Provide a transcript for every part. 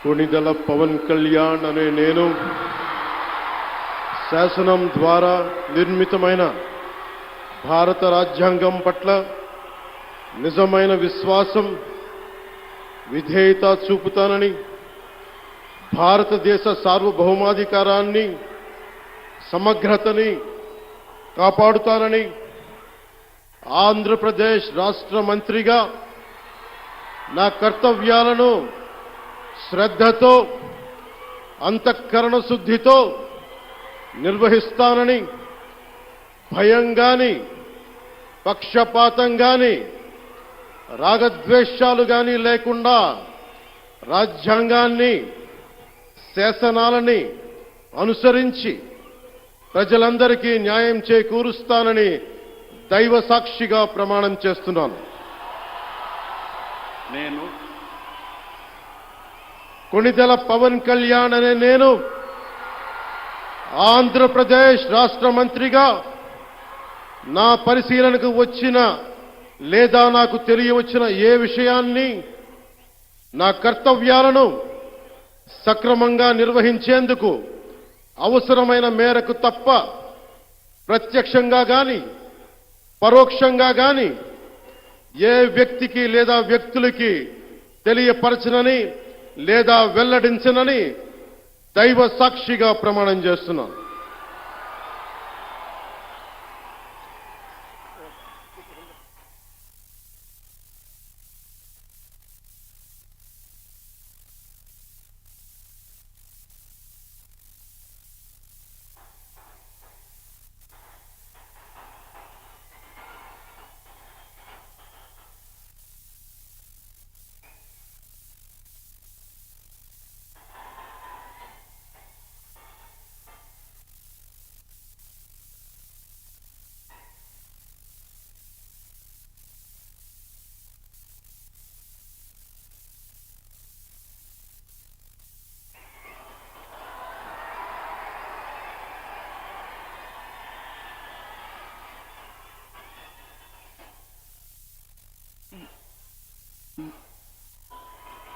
కొణిదెల పవన్ కళ్యాణ్ అనే నేను శాసనం ద్వారా నిర్మితమైన భారత రాజ్యాంగం పట్ల నిజమైన విశ్వాసం విధేయత చూపుతానని భారతదేశ సార్వభౌమాధికారాన్ని సమగ్రతని కాపాడుతానని ఆంధ్రప్రదేశ్ రాష్ట్ర మంత్రిగా నా కర్తవ్యాలను శ్రద్ధతో అంతఃకరణ శుద్ధితో నిర్వహిస్తానని భయం గాని పక్షపాతం గాని రాగద్వేషాలు గాని లేకుండా రాజ్యాంగాన్ని శాసనాలని అనుసరించి ప్రజలందరికీ న్యాయం చేకూరుస్తానని దైవ సాక్షిగా ప్రమాణం చేస్తున్నాను. నేను కొణిదెల పవన్ కళ్యాణ్ అనే నేను ఆంధ్రప్రదేశ్ రాష్ట్ర మంత్రిగా నా పరిశీలనకు వచ్చిన లేదా నాకు తెలియవచ్చిన ఏ విషయాన్ని నా కర్తవ్యాలను సక్రమంగా నిర్వహించేందుకు అవసరమైన మేరకు తప్ప ప్రత్యక్షంగా గాని పరోక్షంగా గాని ఏ వ్యక్తికి లేదా వ్యక్తులకి తెలియపరచనని లేదా వెల్లడించనని దైవ సాక్షిగా ప్రమాణం చేస్తున్నాను.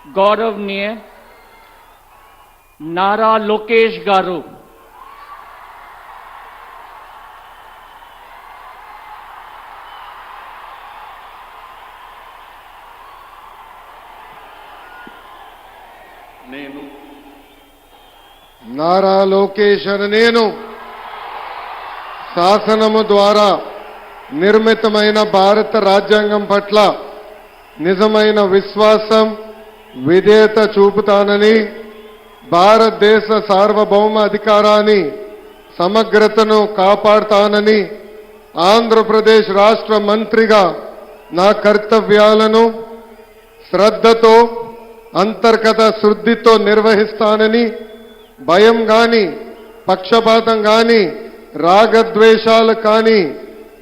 गौरवनीय नारा लोकेश गारू నేను నారా లోకేష్ అనే నేను శాసనము ద్వారా నిర్మితమైన భారత రాజ్యాంగం పట్ల నిజమైన విశ్వాసం విధేయత చూపుతానని భారతదేశ సార్వభౌమ అధికారాన్ని సమగ్రతను కాపాడుతానని ఆంధ్రప్రదేశ్ రాష్ట్ర మంత్రిగా నా కర్తవ్యాలను శ్రద్ధతో అంతర్గత శుద్ధితో నిర్వహిస్తానని భయం గాని పక్షపాతం గాని రాగద్వేషాలు కానీ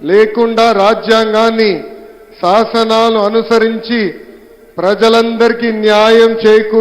లేకుండా రాజ్యాంగాన్ని శాసనాలు అనుసరించి ప్రజలందరికీ న్యాయం చేకూరు